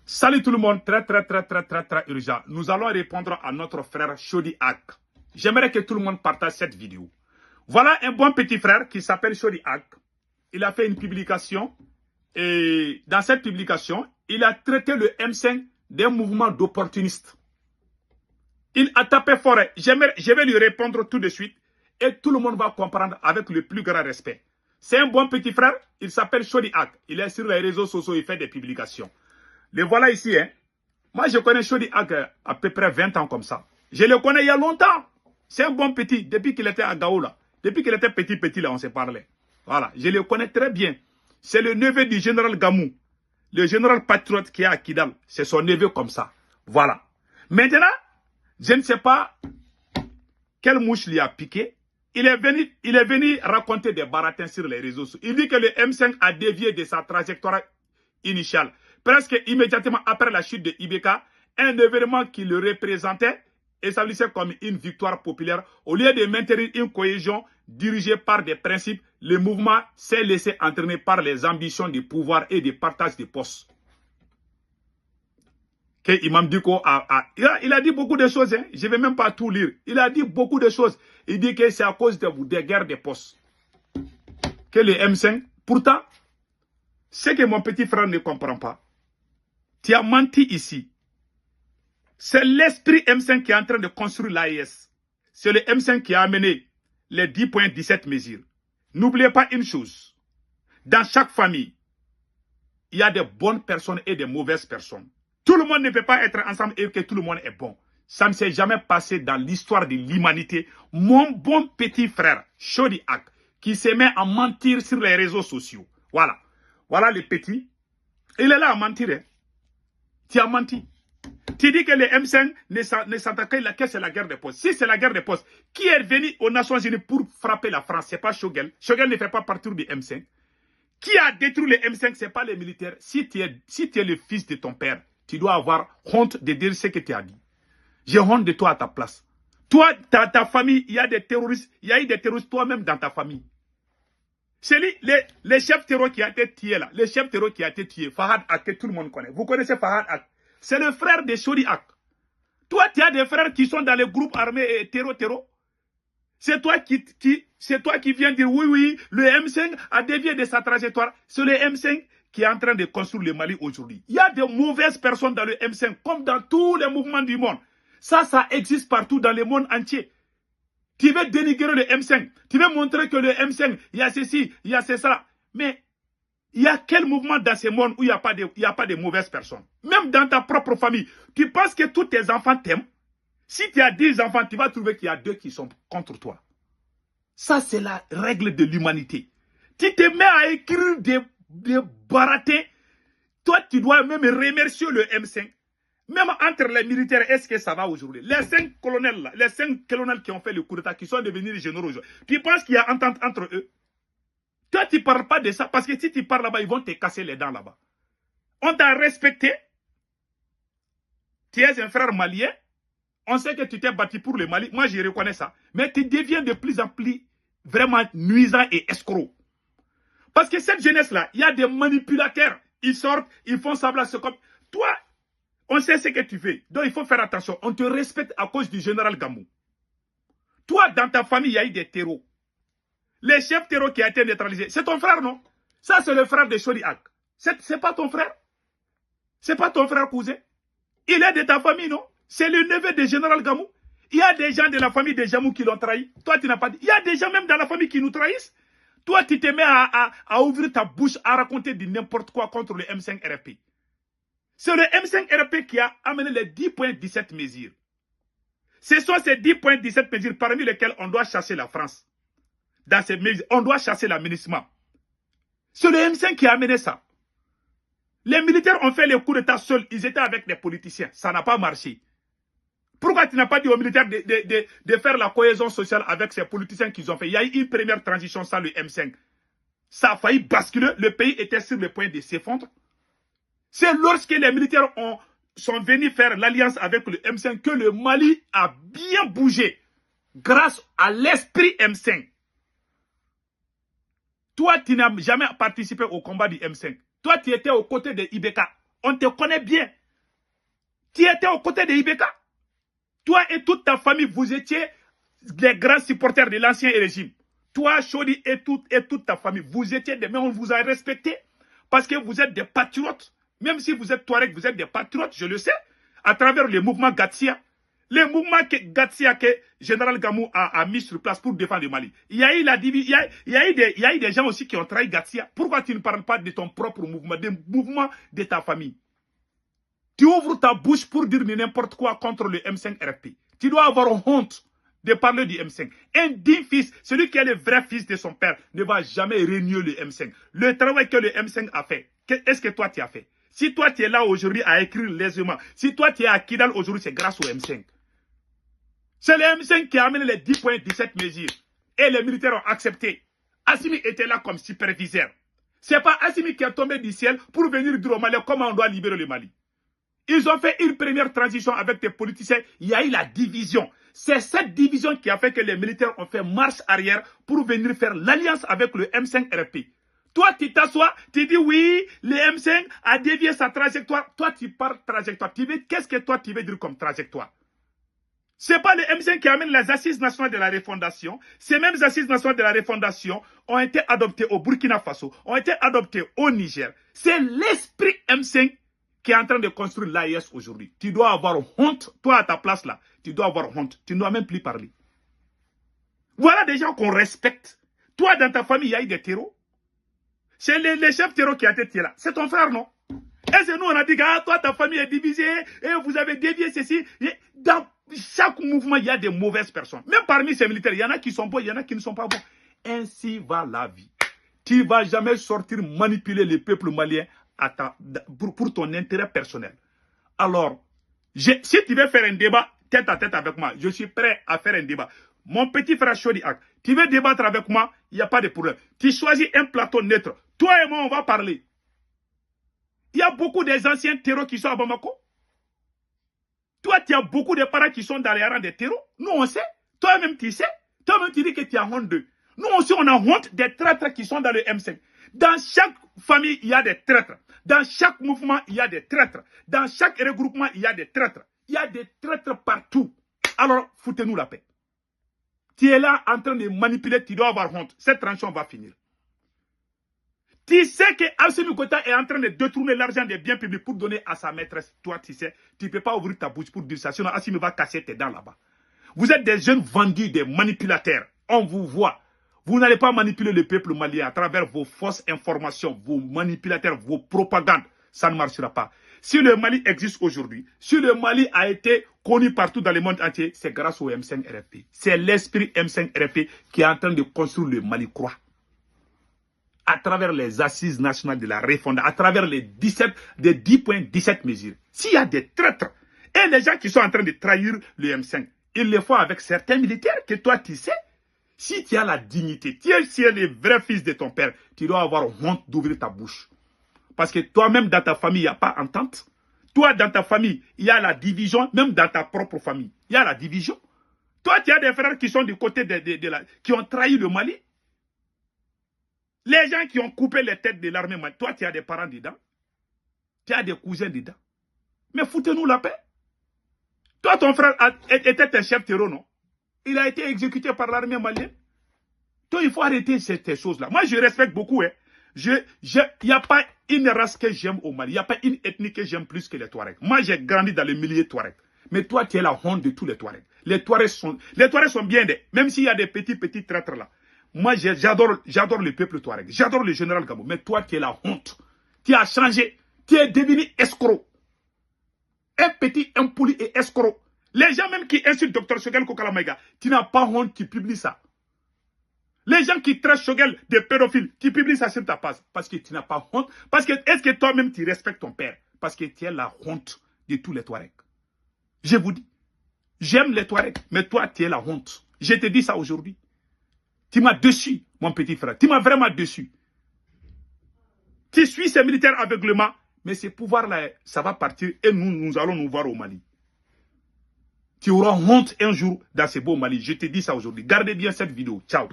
Salut tout le monde, très urgent. Nous allons répondre à notre frère Chody Hack. J'aimerais que tout le monde partage cette vidéo. Voilà un bon petit frère qui s'appelle Chody Hack. Il a fait une publication et dans cette publication, il a traité le M5 d'un mouvement d'opportunistes. Il a tapé fort. Je vais lui répondre tout de suite et tout le monde va comprendre avec le plus grand respect. C'est un bon petit frère, il s'appelle Chody Hack. Il est sur les réseaux sociaux, il fait des publications. Le voilà ici. Hein. Moi, je connais Chody Hack à peu près 20 ans comme ça. Je le connais il y a longtemps. C'est un bon petit, depuis qu'il était à Gao là. Depuis qu'il était petit là, on s'est parlé. Voilà, je le connais très bien. C'est le neveu du général Gamou. Le général patriote qui est à Kidal. C'est son neveu comme ça. Voilà. Maintenant, je ne sais pas quelle mouche lui a piqué. Il est venu raconter des baratins sur les réseaux sociaux. Il dit que le M5 a dévié de sa trajectoire initiale. Presque immédiatement après la chute de Ibeka, un événement qui le représentait établissait comme une victoire populaire. Au lieu de maintenir une cohésion dirigée par des principes, le mouvement s'est laissé entraîner par les ambitions de pouvoir et de partage de postes. Que Imam Diko il a dit beaucoup de choses, hein. Je ne vais même pas tout lire. Il a dit beaucoup de choses. Il dit que c'est à cause des guerres de postes. Que le M5, pourtant, ce que mon petit frère ne comprend pas, tu as menti ici. C'est l'esprit M5 qui est en train de construire l'AES. C'est le M5 qui a amené les 10.17 mesures. N'oubliez pas une chose. Dans chaque famille, il y a des bonnes personnes et des mauvaises personnes. Tout le monde ne peut pas être ensemble et que tout le monde est bon. Ça ne s'est jamais passé dans l'histoire de l'humanité. Mon bon petit frère, Chody Hack, qui se met à mentir sur les réseaux sociaux. Voilà. Voilà le petit. Il est là à mentir. Hein. Tu as menti. Tu dis que le M5 ne s'attaque que c'est la guerre des postes. Si c'est la guerre des postes, qui est venu aux Nations Unies pour frapper la France? Ce n'est pas Choguel. Choguel ne fait pas partie du M5. Qui a détruit le M5? Ce n'est pas les militaires. Si tu es le fils de ton père, tu dois avoir honte de dire ce que tu as dit. J'ai honte de toi à ta place. Toi, ta famille, il y a des terroristes. Il y a eu des terroristes toi-même dans ta famille. C'est lui, le chef terroriste qui a été tué là. Le chef terroriste qui a été tué, Fahad Hack, que tout le monde connaît. Vous connaissez Fahad Hack? C'est le frère de Chody Hack. Toi, tu as des frères qui sont dans les groupes armés et terreau. C'est toi qui viens dire oui, le M5 a dévié de sa trajectoire. C'est le M5 qui est en train de construire le Mali aujourd'hui. Il y a de mauvaises personnes dans le M5, comme dans tous les mouvements du monde. Ça existe partout dans le monde entier. Tu veux dénigrer le M5. Tu veux montrer que le M5, il y a ceci, il y a ça. Mais il y a quel mouvement dans ce monde où il n'y a pas de mauvaises personnes? Même dans ta propre famille, tu penses que tous tes enfants t'aiment? Si tu as 10 enfants, tu vas trouver qu'il y a 2 qui sont contre toi. Ça, c'est la règle de l'humanité. Tu te mets à écrire des baratins. Toi, tu dois même remercier le M5. Même entre les militaires, est-ce que ça va aujourd'hui? Les 5 colonels là, les 5 colonels qui ont fait le coup d'État, qui sont devenus les généraux aujourd'hui, tu penses qu'il y a entente entre eux? Toi, tu ne parles pas de ça, parce que si tu parles là-bas, ils vont te casser les dents là-bas. On t'a respecté. Tu es un frère malien. On sait que tu t'es battu pour le Mali. Moi, je reconnais ça. Mais tu deviens de plus en plus vraiment nuisant et escroc. Parce que cette jeunesse-là, il y a des manipulateurs. Ils sortent, ils font semblant. Comme toi, on sait ce que tu fais. Donc, il faut faire attention. On te respecte à cause du général Gamou. Toi, dans ta famille, il y a eu des terreaux. Le chef terreau qui a été neutralisé, c'est ton frère, non? Ça, c'est le frère de Chody Hack. C'est pas ton frère? C'est pas ton frère cousin? Il est de ta famille, non? C'est le neveu du général Gamou. Il y a des gens de la famille de Jamou qui l'ont trahi. Toi, tu n'as pas dit. Il y a des gens même dans la famille qui nous trahissent. Toi, tu te mets à ouvrir ta bouche, à raconter du n'importe quoi contre le M5 RP. C'est le M5 RP qui a amené les 10.17 mesures. Ce sont ces 10.17 mesures parmi lesquelles on doit chasser la France. Dans ces mesures, on doit chasser l'aménagement. C'est le M5 qui a amené ça. Les militaires ont fait les coups d'État seuls. Ils étaient avec des politiciens. Ça n'a pas marché. Pourquoi tu n'as pas dit aux militaires de faire la cohésion sociale avec ces politiciens qu'ils ont fait? Il y a eu une première transition sans le M5. Ça a failli basculer. Le pays était sur le point de s'effondrer. C'est lorsque les militaires sont venus faire l'alliance avec le M5 que le Mali a bien bougé. Grâce à l'esprit M5. Toi, tu n'as jamais participé au combat du M5. Toi, tu étais aux côtés de Ibeka. On te connaît bien. Tu étais aux côtés de Ibeka. Toi et toute ta famille, vous étiez les grands supporters de l'ancien régime. Toi, Chodi et toute ta famille, vous étiez des... Mais on vous a respecté parce que vous êtes des patriotes. Même si vous êtes Touareg, vous êtes des patriotes, je le sais, à travers le mouvement Gatsia. Le mouvement Gatsia que Général Gamou a mis sur place pour défendre le Mali. Il y a eu des gens aussi qui ont trahi Gatsia. Pourquoi tu ne parles pas de ton propre mouvement, des mouvements de ta famille? Tu ouvres ta bouche pour dire n'importe quoi contre le M5 RFP. Tu dois avoir honte de parler du M5. Un digne fils, celui qui est le vrai fils de son père, ne va jamais régner le M5. Le travail que le M5 a fait, est-ce que toi tu as fait? Si toi tu es là aujourd'hui à écrire laisément, si toi tu es à Kidal aujourd'hui, c'est grâce au M5. C'est le M5 qui a amené les 10.17 mesures. Et les militaires ont accepté. Assimi était là comme superviseur. C'est pas Assimi qui est tombé du ciel pour venir dire au Mali comment on doit libérer le Mali. Ils ont fait une première transition avec des politiciens. Il y a eu la division. C'est cette division qui a fait que les militaires ont fait marche arrière pour venir faire l'alliance avec le M5 RP. Toi, tu t'assois, tu dis oui, le M5 a dévié sa trajectoire. Toi, tu parles trajectoire. Qu'est-ce que toi, tu veux dire comme trajectoire? C'est pas le M5 qui amène les assises nationales de la refondation. Ces mêmes assises nationales de la refondation ont été adoptées au Burkina Faso, ont été adoptées au Niger. C'est l'esprit M5 qui est en train de construire l'AIS aujourd'hui. Tu dois avoir honte. Toi, à ta place là, tu dois avoir honte. Tu ne dois même plus parler. Voilà des gens qu'on respecte. Toi, dans ta famille, il y a eu des terreaux. C'est les chefs terreaux qui ont été là. C'est ton frère, non? Et c'est nous, on a dit, ah, toi, ta famille est divisée, et vous avez dévié ceci. Et dans chaque mouvement, il y a des mauvaises personnes. Même parmi ces militaires, il y en a qui sont bons, il y en a qui ne sont pas bons. Ainsi va la vie. Tu ne vas jamais sortir manipuler le peuple malien pour ton intérêt personnel. Alors, si tu veux faire un débat tête à tête avec moi, je suis prêt à faire un débat. Mon petit frère Chodi Ak, tu veux débattre avec moi, il n'y a pas de problème. Tu choisis un plateau neutre. Toi et moi, on va parler. Il y a beaucoup des anciens terreaux qui sont à Bamako. Toi, tu as beaucoup de parents qui sont dans les rangs des terreaux. Nous, on sait. Toi-même, tu sais. Toi-même, tu dis que tu as honte d'eux. Nous aussi, on a honte des traîtres qui sont dans le M5. Dans chaque famille, il y a des traîtres. Dans chaque mouvement, il y a des traîtres. Dans chaque regroupement, il y a des traîtres. Il y a des traîtres partout. Alors, foutez-nous la paix. Tu es là en train de manipuler, tu dois avoir honte. Cette transition va finir. Tu sais que Assimi Goïta est en train de détourner l'argent des biens publics pour donner à sa maîtresse. Toi, tu sais, tu ne peux pas ouvrir ta bouche pour dire ça. Sinon, Assimi va casser tes dents là-bas. Vous êtes des jeunes vendus, des manipulateurs. On vous voit. Vous n'allez pas manipuler le peuple malien à travers vos fausses informations, vos manipulateurs, vos propagandes. Ça ne marchera pas. Si le Mali existe aujourd'hui, si le Mali a été connu partout dans le monde entier, c'est grâce au M5 RFP. C'est l'esprit M5 RFP qui est en train de construire le Mali croix. À travers les assises nationales de la refondation, à travers les 10.17 mesures. S'il y a des traîtres et les gens qui sont en train de trahir le M5, ils le font avec certains militaires que toi tu sais. Si tu as la dignité, si tu es le vrai fils de ton père, tu dois avoir honte d'ouvrir ta bouche. Parce que toi-même dans ta famille, il n'y a pas entente. Toi dans ta famille, il y a la division, même dans ta propre famille, il y a la division. Toi tu as des frères qui sont du côté qui ont trahi le Mali. Les gens qui ont coupé les têtes de l'armée malienne, toi tu as des parents dedans. Tu as des cousins dedans. Mais foutez-nous la paix. Toi ton frère était un chef terroriste, non? Il a été exécuté par l'armée malienne. Donc il faut arrêter ces choses-là. Moi je respecte beaucoup. Hein. Il n'y a pas une race que j'aime au Mali. Il n'y a pas une ethnie que j'aime plus que les Touaregs. Moi j'ai grandi dans le milieu Touareg. Mais toi tu es la honte de tous les Touaregs. Les Touaregs sont bien, même s'il y a des petits traîtres là. Moi j'adore le peuple Touareg. J'adore le général Gamou. Mais toi tu es la honte. Tu as changé. Tu es devenu escroc. Un petit impoli et escroc. Les gens même qui insultent Dr Choguel Kokala-Maïga, tu n'as pas honte, tu publies ça. Les gens qui traitent Choguel de pédophile, tu publies ça sur ta page. Parce que tu n'as pas honte. Parce que est-ce que toi-même tu respectes ton père? Parce que tu es la honte de tous les Touaregs. Je vous dis, j'aime les Touaregs, mais toi tu es la honte. Je te dis ça aujourd'hui. Tu m'as déçu, mon petit frère. Tu m'as vraiment déçu. Tu suis ces militaires aveuglement, mais ces pouvoirs-là, ça va partir et nous allons nous voir au Mali. Tu auras honte un jour dans ce beau Mali. Je te dis ça aujourd'hui. Gardez bien cette vidéo. Ciao.